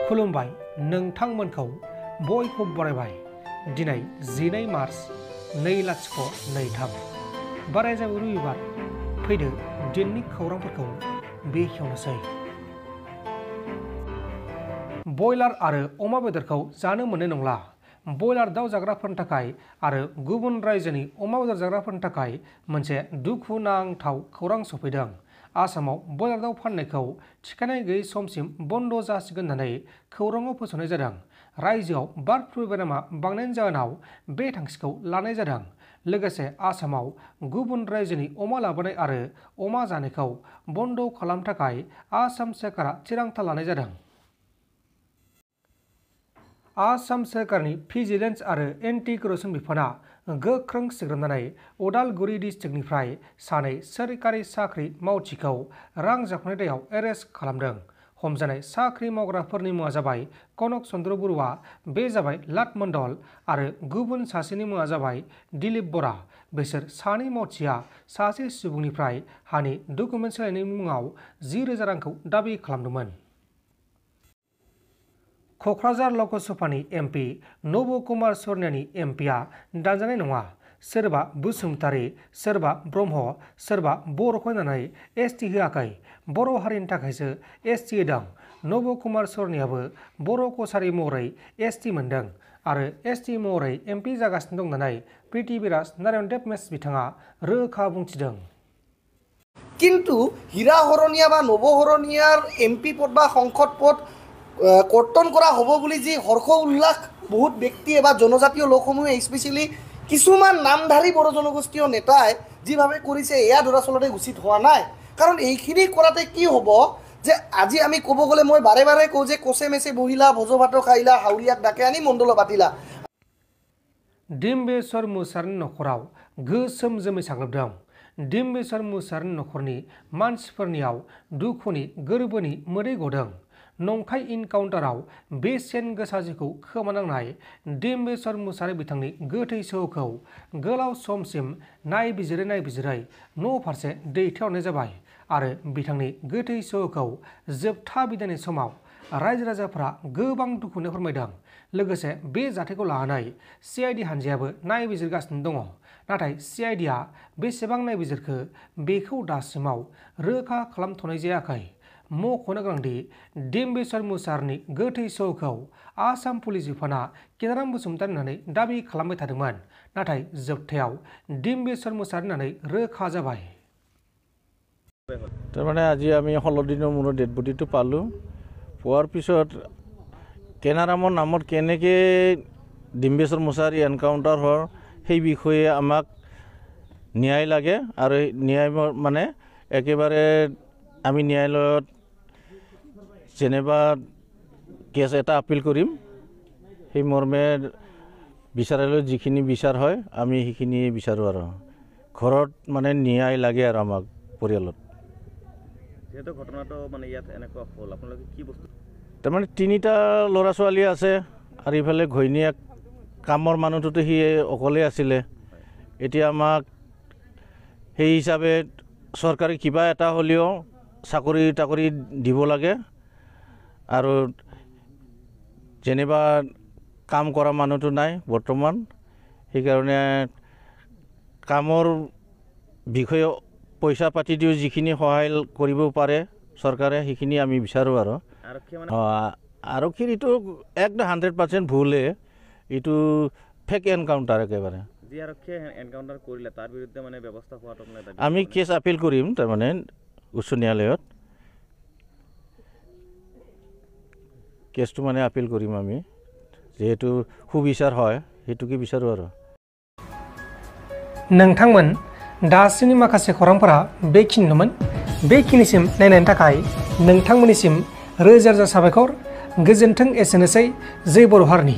खुलुमबाय नोंथांमोनखौ बयखौ बरायबाय दिनै 12 मार्च 2023 बाराय जाबाय रबिबार फैदो दिननि खौरांफोरखौ बेखेवनोसै। बयलार आरो अमा बेदरखौ जानो मोननाय नंला। बयलार दाउ जाग्राफोरनि थाखाय आरो गुबुन रायजोनि अमा बेदर जाग्राफोरनि थाखाय मोनसे दुखुनांथाव खौरां सफैदों। आसामाव बयलार दाउ फाननायखौ थिखानाय गैयै समसिम बन्द जासिगोन होननानै खौराङाव फोसावनाय जादों। रायजोआव बार्ड फ्लु बेरामा बांनायनि जाहोनाव बे थांखिखौ लानाय जादों। लोगोसे आसामाव गुबुन रायजोनि अमा लाबोनाय आरो अमा जानायखौ बन्द खालामनो थाखाय आसाम सोरखारा थिरांथा लानाय जादों। आसाम सोरखारनि भिजिलेन्स आरो एन्टि करप्शन बिफाना गोख्रों सिग्रोमनानै उदालगुरि डिस्ट्रिक्टनिफ्राय सानै सोरखारि साख्रि मावथिखौ रां जाख'नाय दायाव एरेस्ट खालामदों। हमजानाय साख्रि मावग्राफोरनि मुङा जाबाय कनक चन्द्र बरुवा, बे जाबाय लाट मण्डल आरो गुबुन सासेनि मुङा जाबाय दिलीप बरा। बिसोर सानै मावथिया सासे सुबुंनिफ्राय हानि डकुमेन्ट सोलायनायनि मुङाव 10,000 रांखौ दाबि खालामदोंमोन। क'क्राझार लकसभानि एमपि नब कुमार सर्नियानि एमपिआ दानजानाय नङा। सोरबा बसुमतारी, सोरबा ब्रह्म, सोरबा बर'खौ होननानै एसटि होआखै। बर' हारिनि थाखायसो एसटि होदों। नब कुमार सर्नियाबो बर' कसारी महरै एसटि मोनदों आरो एसटि महरै एमपि जागासिनो दं होननानै पृथ्वीराज नारायण देव मेस बिथाङा रोखा बुंथिदों। किन्तु हीरा हरनिया बा नब हरनियार एमपि पद बा संसद पद কৰ্তন কৰা হ'ব বুলি যি হৰ্ষ উল্লাস বহুত ব্যক্তি বা জনজাতীয় লোকসমূহে স্পেচিয়েলি কিছুমান নামধাৰী বড়ো জনগোষ্ঠীয় নেতাই যিভাৱে কৰিছে এয়া দৰাচলতে উচিত হোৱা নাই। কাৰণ এইখিনি কৰাতে কি হ'ব যে আজি আমি ক'ব গ'লে মই বাৰে বাৰে কওঁ যে কচে মেচে বহিলা, ভোজ ভাত খাইলা, হাউৰিয়াক ডাকে আনি মণ্ডল পাতিলা। डिम्बेश्वर मुसाहारिनि न'खराव गोसोम जोमै साग्लोबदों। डिम्बेश्वर मुसाहारिनि न'खरनि मानसिफोरनियाव दुखुनि गोरबोनि मोदै गदों। नंखाय इनकाउन्टाराव बेसेन गोसा जिउखौ खोमानांनाय डिम्बेश्वर मुसाहारि बिथांनि गोथै सह'खौ गोलाव समसिम नायबिजिरै न' फारसे दैथायहरनाय जाबाय आरो बिथांनि गोथै सह'खौ जोबथा बिदायनि समाव रायजो राजाफोरा गोबां दुखुनि फोरमायदों। लोगोसे बे जाथायखौ लानानै CID हानजायाबो नायबिजिरगासिनो दङ। नाथाय CIDआ बेसेबां नायबिजिरखो बेखौ दासिमाव रोखा खालामथ'नाय जायाखै। मख'नो गोनांदि डिम्बेश्वर मुसाहारिनि गोथै सह'खौ आसाम पुलिस बिफाना केनाराम बसुमतारी होननानै दाबि खालामबाय थादोंमोन। नाथाय जोबथायाव डिम्बेश्वर मुसाहारि होननानै रोखा जाबाय। তাৰমানে আজি আমি 16 দিনৰ মূৰত ডেড বডিটো পালোঁ। পোৱাৰ পিছত কেনাৰামৰ নামত কেনেকৈ ডিম্বেশ্বৰ মুসাহাৰি এনকাউণ্টাৰ হ'ল সেই বিষয়ে আমাক ন্যায় লাগে আৰু ন্যায় মানে একেবাৰে আমি ন্যায়ালয়ত যেনিবা কেছ এটা আপিল কৰিম। সেই মৰ্মে বিচাৰালয়ত যিখিনি বিচাৰ হয় আমি সেইখিনি বিচাৰোঁ আৰু ঘৰত মানে ন্যায় লাগে আৰু আমাক পৰিয়ালত। যেহেতু ঘটনাটো মানে ইয়াত এনেকুৱা হ'ল আপোনালোকে কি বস্তু তাৰমানে 3টা ল'ৰা ছোৱালী আছে আৰু ইফালে ঘৈণীয়েক কামৰ মানুহটোতো সি অকলে আছিলে। এতিয়া আমাক সেই হিচাপে চৰকাৰী কিবা এটা হ'লেও চাকৰি তাকৰি দিব লাগে আৰু যেনিবা কাম কৰা মানুহটো নাই বৰ্তমান। সেইকাৰণে কামৰ বিষয়ে পইচা পাতি দিও যিখিনি সহায় কৰিব পাৰে চৰকাৰে সেইখিনি আমি বিচাৰোঁ। আৰু আৰক্ষীৰ এইটো 100% ভুলে, এইটো ফেক এনকাউণ্টাৰ একেবাৰে। যি আৰক্ষীয়ে এনকাউণ্টাৰ কৰিলে তাৰ বিৰুদ্ধে মানে ব্যৱস্থা হোৱাটো আমি কেছ আপিল কৰিম তাৰমানে উচ্চ ন্যায়ালয়ত। কেছটো মানে আপিল কৰিম আমি, যিহেতু সুবিচাৰ হয় সেইটোকে বিচাৰোঁ। আৰু नोंथांमोन दासिमनि माखासे खौरांफोरा बेखिनिनोमोन। बेखिनिसिम नायनायनि थाखाय नोंथांमोननिसिम रोजा रोजा साबायखर। गोजोन्थों। एसेनोसै जै बर' हारिनि।